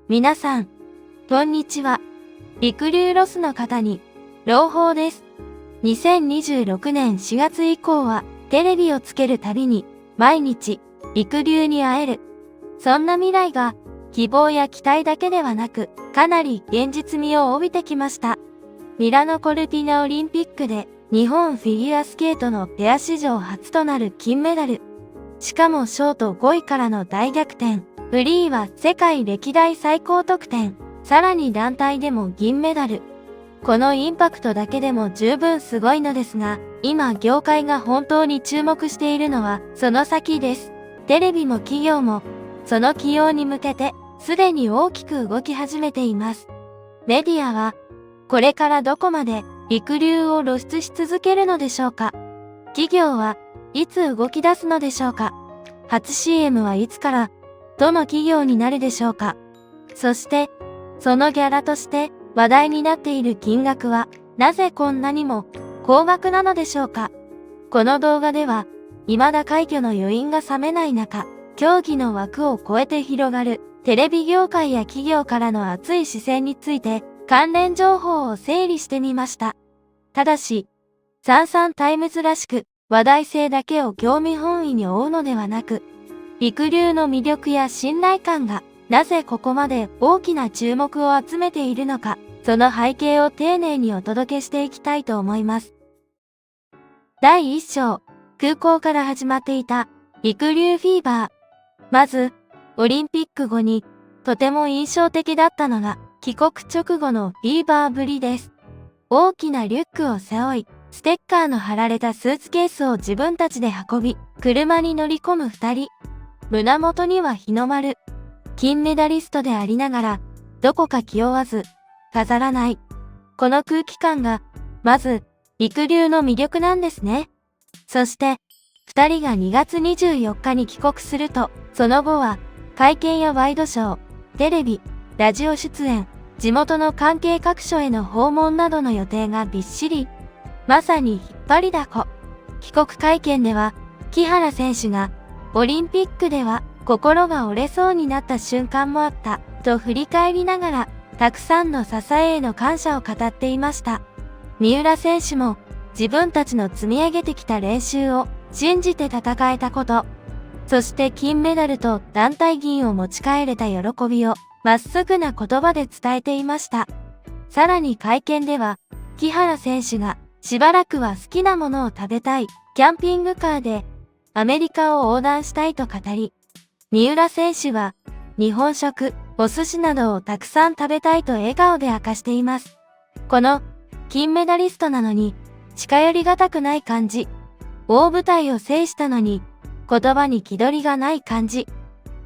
皆さん、こんにちは。陸流ロスの方に、朗報です。2026年4月以降は、テレビをつけるたびに、毎日、陸流に会える。そんな未来が、希望や期待だけではなく、かなり現実味を帯びてきました。ミラノコルティナオリンピックで、日本フィギュアスケートのペア史上初となる金メダル。しかもショート5位からの大逆転。フリーは世界歴代最高得点。さらに団体でも銀メダル。このインパクトだけでも十分すごいのですが、今業界が本当に注目しているのはその先です。テレビも企業も、その起用に向けて、すでに大きく動き始めています。メディアは、これからどこまで陸流を露出し続けるのでしょうか。企業はいつ動き出すのでしょうか。初 CM はいつからどの企業になるでしょうか。そして、そのギャラとして話題になっている金額はなぜこんなにも高額なのでしょうか。この動画では、未だ快挙の余韻が冷めない中、競技の枠を超えて広がるテレビ業界や企業からの熱い視線について関連情報を整理してみました。ただし、サンサンタイムズらしく話題性だけを興味本位に追うのではなく、陸流の魅力や信頼感がなぜここまで大きな注目を集めているのか、その背景を丁寧にお届けしていきたいと思います。第1章、空港から始まっていた陸流フィーバー。まず、オリンピック後にとても印象的だったのが帰国直後のフィーバーぶりです。大きなリュックを背負い、ステッカーの貼られたスーツケースを自分たちで運び、車に乗り込む二人。胸元には日の丸。金メダリストでありながら、どこか気負わず、飾らない。この空気感が、まず、陸流の魅力なんですね。そして、二人が2月24日に帰国すると、その後は、会見やワイドショー、テレビ、ラジオ出演、地元の関係各所への訪問などの予定がびっしり。まさに引っ張りだこ。帰国会見では、木原選手が、オリンピックでは心が折れそうになった瞬間もあった、と振り返りながら、たくさんの支えへの感謝を語っていました。三浦選手も、自分たちの積み上げてきた練習を信じて戦えたこと、そして金メダルと団体銀を持ち帰れた喜びを、まっすぐな言葉で伝えていました。さらに会見では、木原選手が、しばらくは好きなものを食べたい、キャンピングカーで、アメリカを横断したいと語り、三浦選手は、日本食、お寿司などをたくさん食べたいと笑顔で明かしています。この、金メダリストなのに、近寄りがたくない感じ。大舞台を制したのに、言葉に気取りがない感じ。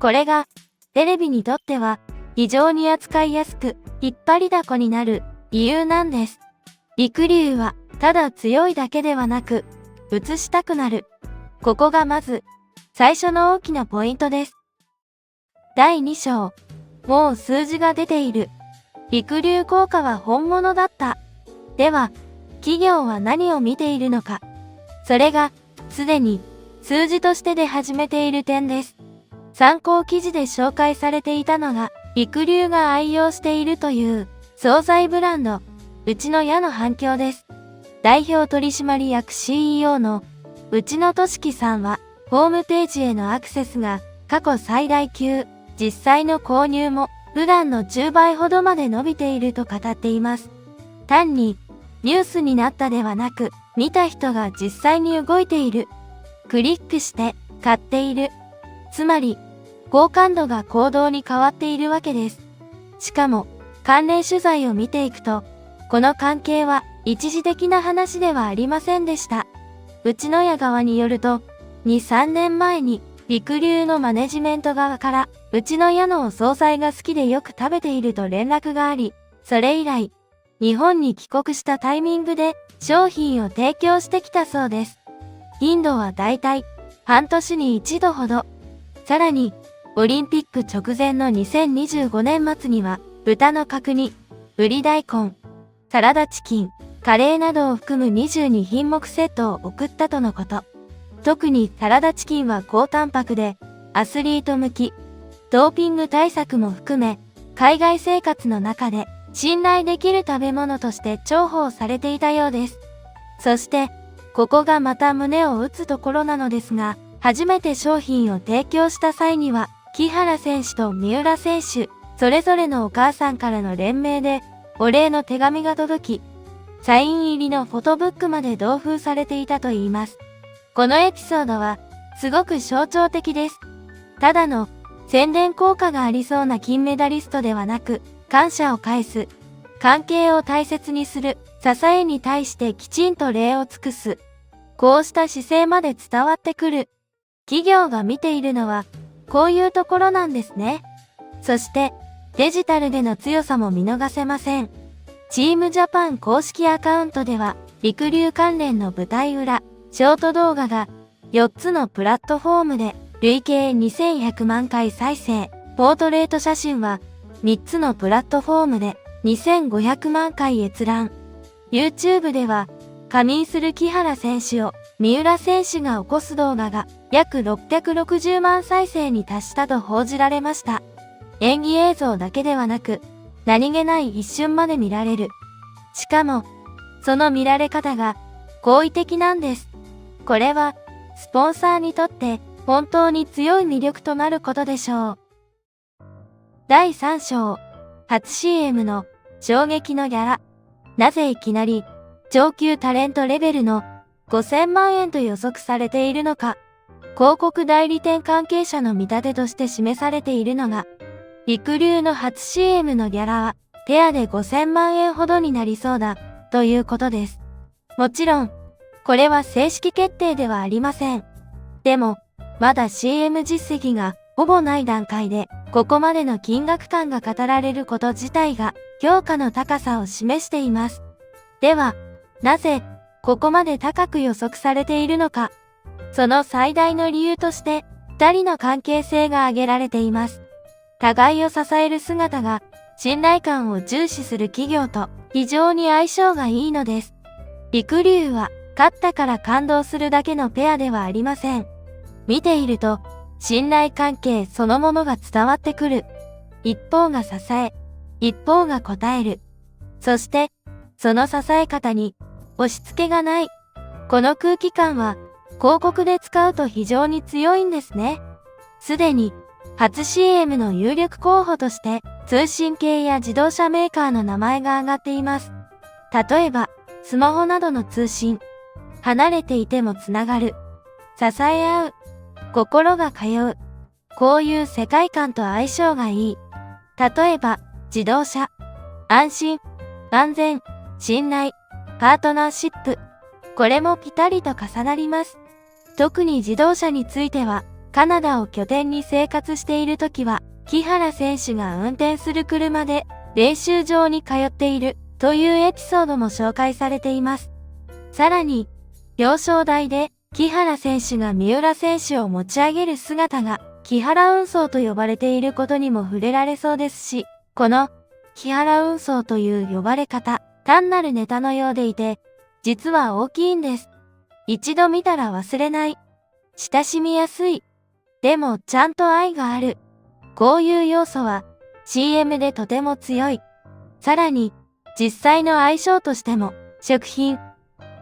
これが、テレビにとっては、非常に扱いやすく、引っ張りだこになる理由なんです。陸流は、ただ強いだけではなく、映したくなる。ここがまず、最初の大きなポイントです。第2章、もう数字が出ている。陸流効果は本物だった。では、企業は何を見ているのか。それが、すでに、数字として出始めている点です。参考記事で紹介されていたのが、陸流が愛用しているという、惣菜ブランド、うちの屋の反響です。代表取締役 CEO の内野俊樹さんは、ホームページへのアクセスが過去最大級、実際の購入も普段の10倍ほどまで伸びていると語っています。単にニュースになったではなく、見た人が実際に動いている。クリックして買っている。つまり、好感度が行動に変わっているわけです。しかも、関連取材を見ていくと、この関係は一時的な話ではありませんでした。内野屋側によると、2、3年前に陸流のマネジメント側から、内野屋のお惣菜が好きでよく食べていると連絡があり、それ以来、日本に帰国したタイミングで商品を提供してきたそうです。頻度はだいたい半年に一度ほど。さらに、オリンピック直前の2025年末には、豚の角煮、ぶり大根、サラダチキン、カレーなどを含む22品目セットを送ったとのこと。特にサラダチキンは高タンパクで、アスリート向き、ドーピング対策も含め、海外生活の中で信頼できる食べ物として重宝されていたようです。そして、ここがまた胸を打つところなのですが、初めて商品を提供した際には、木原選手と三浦選手、それぞれのお母さんからの連名で、お礼の手紙が届き、サイン入りのフォトブックまで同封されていたといいます。このエピソードは、すごく象徴的です。ただの、宣伝効果がありそうな金メダリストではなく、感謝を返す、関係を大切にする、支えに対してきちんと礼を尽くす。こうした姿勢まで伝わってくる。企業が見ているのは、こういうところなんですね。そして、デジタルでの強さも見逃せません。チームジャパン公式アカウントでは、陸流関連の舞台裏、ショート動画が、4つのプラットフォームで、累計2100万回再生、ポートレート写真は、3つのプラットフォームで、2500万回閲覧。YouTube では、加盟する木原選手を三浦選手が起こす動画が約660万再生に達したと報じられました。演技映像だけではなく、何気ない一瞬まで見られる。しかも、その見られ方が好意的なんです。これは、スポンサーにとって本当に強い魅力となることでしょう。第3章、初 CM の衝撃のギャラ。なぜいきなり上級タレントレベルの5000万円と予測されているのか。広告代理店関係者の見立てとして示されているのが、陸流の初 CM のギャラはペアで5000万円ほどになりそうだということです。もちろん、これは正式決定ではありません。でも、まだ CM 実績がほぼない段階で、ここまでの金額感が語られること自体が評価の高さを示しています。では、なぜ、ここまで高く予測されているのか。その最大の理由として、二人の関係性が挙げられています。互いを支える姿が、信頼感を重視する企業と非常に相性がいいのです。陸流は、勝ったから感動するだけのペアではありません。見ていると、信頼関係そのものが伝わってくる。一方が支え、一方が応える。そして、その支え方に、押し付けがない。この空気感は、広告で使うと非常に強いんですね。すでに、初 CM の有力候補として、通信系や自動車メーカーの名前が挙がっています。例えば、スマホなどの通信。離れていてもつながる。支え合う。心が通う。こういう世界観と相性がいい。例えば、自動車。安心、安全、信頼、パートナーシップ。これもピタリと重なります。特に自動車については、カナダを拠点に生活しているときは、木原選手が運転する車で練習場に通っているというエピソードも紹介されています。さらに、表彰台で木原選手が三浦選手を持ち上げる姿が木原運送と呼ばれていることにも触れられそうですし、この木原運送という呼ばれ方、単なるネタのようでいて、実は大きいんです。一度見たら忘れない。親しみやすい。でもちゃんと愛がある。こういう要素は CM でとても強い。さらに実際の相性としても食品、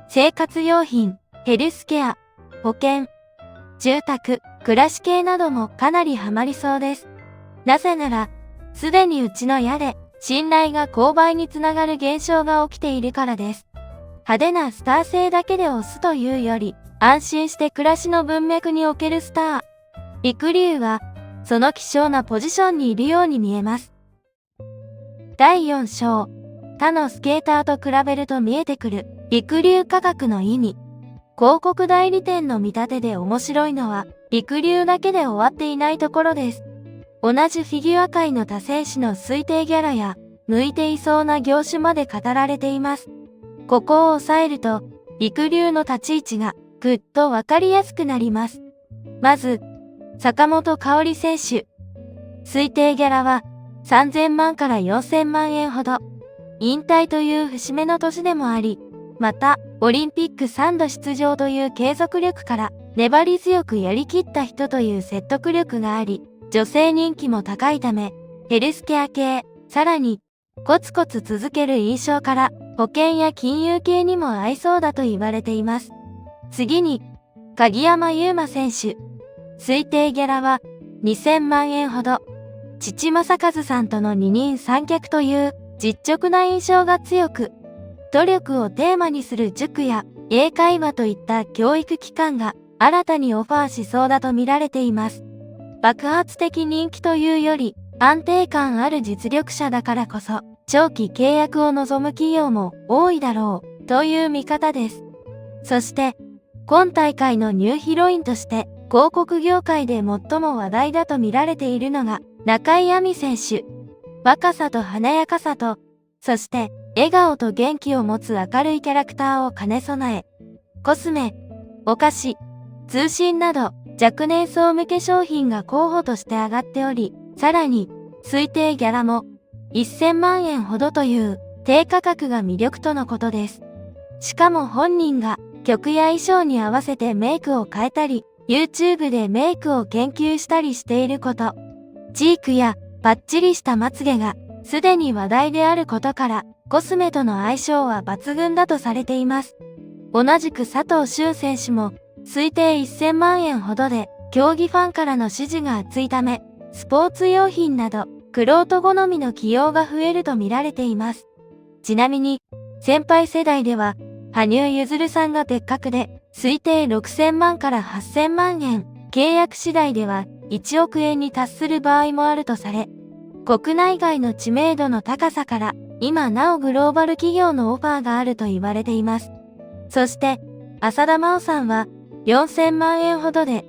生活用品、ヘルスケア、保険、住宅、暮らし系などもかなりハマりそうです。なぜなら、すでにうちの矢で信頼が購買につながる現象が起きているからです。派手なスター性だけで押すというより、安心して暮らしの文脈におけるスター。陸流は、その希少なポジションにいるように見えます。第4章。他のスケーターと比べると見えてくる、陸流価格の意味。広告代理店の見立てで面白いのは、陸流だけで終わっていないところです。同じフィギュア界の他選手の推定ギャラや、向いていそうな業種まで語られています。ここを押さえると、陸流の立ち位置がぐっとわかりやすくなります。まず、坂本花織選手。推定ギャラは3000万から4000万円ほど。引退という節目の年でもあり、また、オリンピック3度出場という継続力から、粘り強くやりきった人という説得力があり、女性人気も高いため、ヘルスケア系、さらに、コツコツ続ける印象から、保険や金融系にも合いそうだと言われています。次に、鍵山優真選手。推定ギャラは2000万円ほど。父正和さんとの二人三脚という実直な印象が強く、努力をテーマにする塾や英会話といった教育機関が新たにオファーしそうだと見られています。爆発的人気というより安定感ある実力者だからこそ長期契約を望む企業も多いだろうという見方です。そして今大会のニューヒロインとして広告業界で最も話題だと見られているのが中井亜美選手。若さと華やかさと、そして笑顔と元気を持つ明るいキャラクターを兼ね備え、コスメ、お菓子、通信など若年層向け商品が候補として挙がっており、さらに推定ギャラも1000万円ほどという低価格が魅力とのことです。しかも本人が曲や衣装に合わせてメイクを変えたり、YouTube でメイクを研究したりしていること、チークやパッチリしたまつげがすでに話題であることから、コスメとの相性は抜群だとされています。同じく佐藤駿選手も推定1000万円ほどで競技ファンからの支持が厚いため、スポーツ用品など玄人好みの起用が増えると見られています。ちなみに先輩世代では羽生結弦さんが別格で推定6000万から8000万円、契約次第では1億円に達する場合もあるとされ、国内外の知名度の高さから今なおグローバル企業のオファーがあると言われています。そして浅田真央さんは4000万円ほどで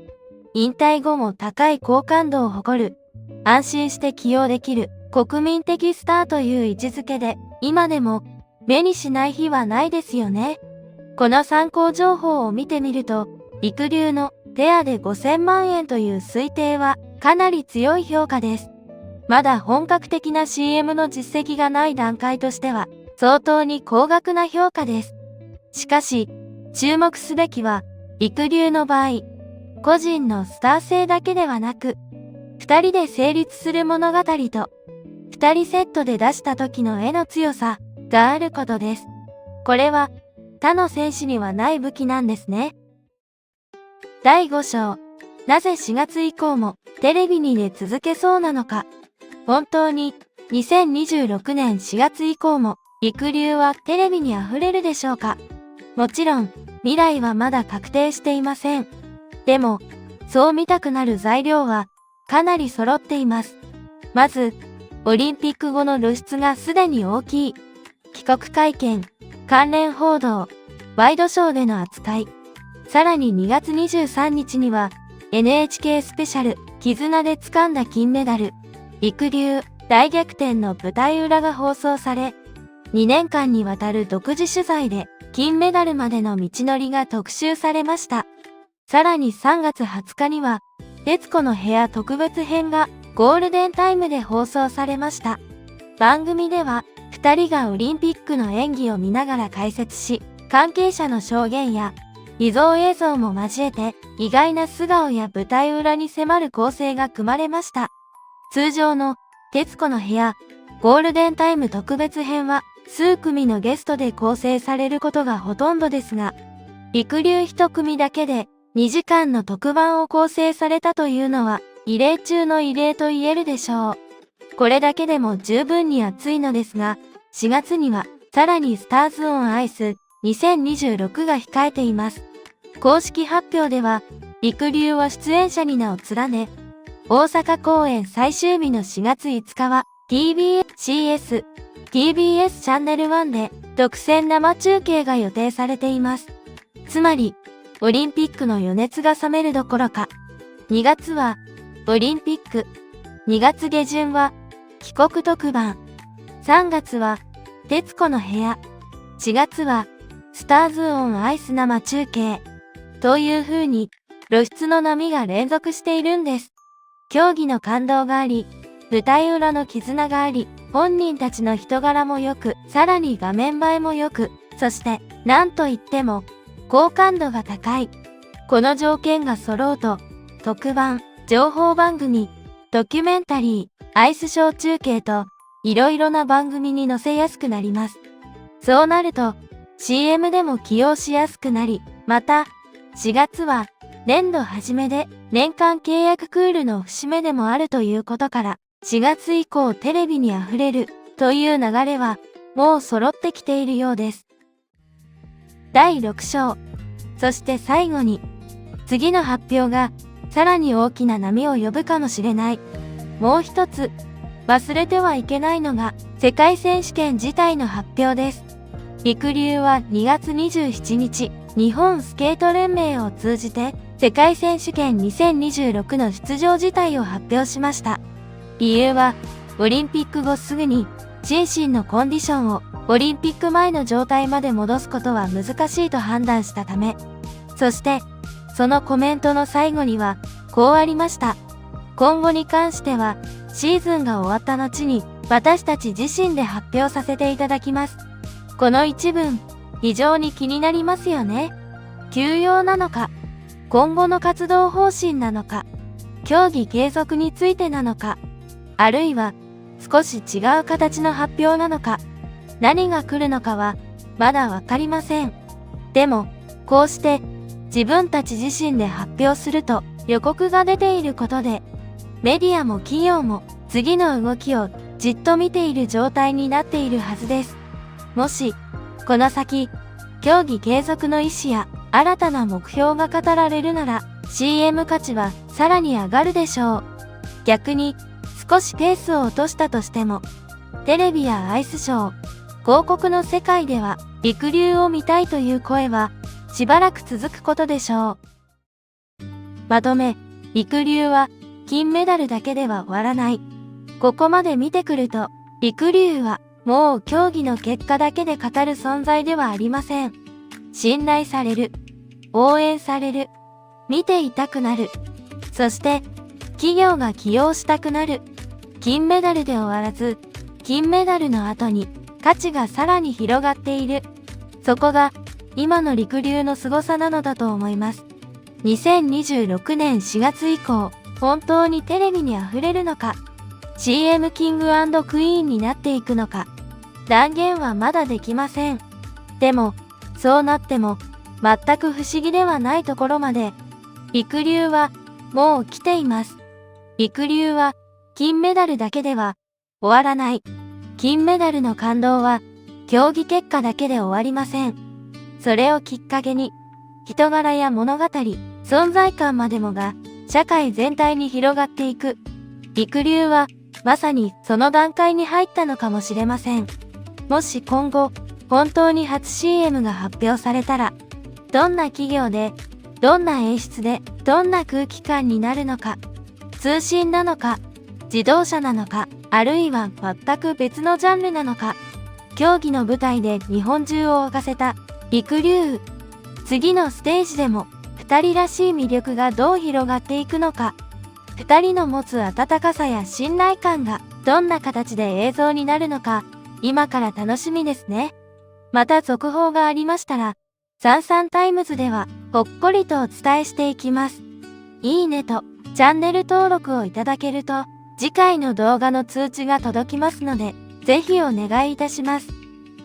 引退後も高い好感度を誇る、安心して起用できる国民的スターという位置づけで今でも目にしない日はないですよね。この参考情報を見てみると、りくりゅうのペアで5000万円という推定はかなり強い評価です。まだ本格的な CM の実績がない段階としては相当に高額な評価です。しかし、注目すべきは、りくりゅうの場合、個人のスター性だけではなく、二人で成立する物語と、二人セットで出した時の絵の強さがあることです。これは他の選手にはない武器なんですね。第5章、なぜ4月以降もテレビに出続けそうなのか。本当に2026年4月以降もりくりゅうはテレビにあふれるでしょうか。もちろん未来はまだ確定していません。でもそう見たくなる材料はかなり揃っています。まずオリンピック後の露出がすでに大きい。帰国会見、関連報道、ワイドショーでの扱い。さらに2月23日には NHK スペシャル絆で掴んだ金メダル、りくりゅう大逆転の舞台裏が放送され、2年間にわたる独自取材で金メダルまでの道のりが特集されました。さらに3月20日には、徹子の部屋特別編がゴールデンタイムで放送されました。番組では、2人がオリンピックの演技を見ながら解説し、関係者の証言や秘蔵映像も交えて、意外な素顔や舞台裏に迫る構成が組まれました。通常の徹子の部屋ゴールデンタイム特別編は数組のゲストで構成されることがほとんどですが、りくりゅう一組だけで2時間の特番を構成されたというのは異例中の異例と言えるでしょう。これだけでも十分に熱いのですが、4月にはさらにスターズオンアイス2026が控えています。公式発表では、りくりゅうは出演者に名を連ね、大阪公演最終日の4月5日は TBS チャンネル1で独占生中継が予定されています。つまり、オリンピックの余熱が冷めるどころか、2月はオリンピック、2月下旬は帰国特番、3月は徹子の部屋、4月はスターズオンアイス生中継、という風に露出の波が連続しているんです。競技の感動があり、舞台裏の絆があり、本人たちの人柄も良く、さらに画面映えも良く、そして、なんといっても、好感度が高い。この条件が揃うと、特番、情報番組、ドキュメンタリー、アイスショー中継と、いろいろな番組に載せやすくなります。そうなると、CM でも起用しやすくなり、また、4月は、年度初めで、年間契約クールの節目でもあるということから、4月以降テレビに溢れる、という流れは、もう揃ってきているようです。第6章。そして最後に、次の発表が、さらに大きな波を呼ぶかもしれない。もう一つ、忘れてはいけないのが、世界選手権自体の発表です。陸流は2月27日、日本スケート連盟を通じて、世界選手権2026の出場辞退を発表しました。理由は、オリンピック後すぐに、心身のコンディションをオリンピック前の状態まで戻すことは難しいと判断したため、そして、そのコメントの最後には、こうありました。今後に関しては、シーズンが終わった後に、私たち自身で発表させていただきます。この一文、非常に気になりますよね。休養なのか、今後の活動方針なのか、競技継続についてなのか、あるいは、少し違う形の発表なのか、何が来るのかは、まだわかりません。でも、こうして、自分たち自身で発表すると予告が出ていることで、メディアも企業も次の動きをじっと見ている状態になっているはずです。もし、この先、競技継続の意思や新たな目標が語られるなら、CM 価値はさらに上がるでしょう。逆に、少しペースを落としたとしても、テレビやアイスショー、広告の世界では、陸流を見たいという声は、しばらく続くことでしょう。まとめ、陸流は、金メダルだけでは終わらない。ここまで見てくると、陸流は、もう競技の結果だけで語る存在ではありません。信頼される。応援される。見ていたくなる。そして、企業が起用したくなる。金メダルで終わらず、金メダルの後に価値がさらに広がっている。そこが今の陸流の凄さなのだと思います。2026年4月以降、本当にテレビに溢れるのか、CM キング&クイーンになっていくのか、断言はまだできません。でも、そうなっても全く不思議ではないところまで、陸流はもう来ています。陸流は金メダルだけでは終わらない。金メダルの感動は競技結果だけで終わりません。それをきっかけに人柄や物語、存在感までもが社会全体に広がっていく。陸流はまさにその段階に入ったのかもしれません。もし今後本当に初 CM が発表されたら、どんな企業で、どんな演出で、どんな空気感になるのか、通信なのか、自動車なのか、あるいは全く別のジャンルなのか、競技の舞台で日本中を沸かせた陸流。次のステージでも二人らしい魅力がどう広がっていくのか、二人の持つ温かさや信頼感がどんな形で映像になるのか、今から楽しみですね。また続報がありましたら、サンサンタイムズではほっこりとお伝えしていきます。いいねとチャンネル登録をいただけると、次回の動画の通知が届きますので、ぜひお願いいたします。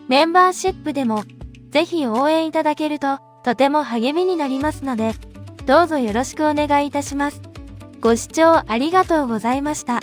メンバーシップでも、ぜひ応援いただけると、とても励みになりますので、どうぞよろしくお願いいたします。ご視聴ありがとうございました。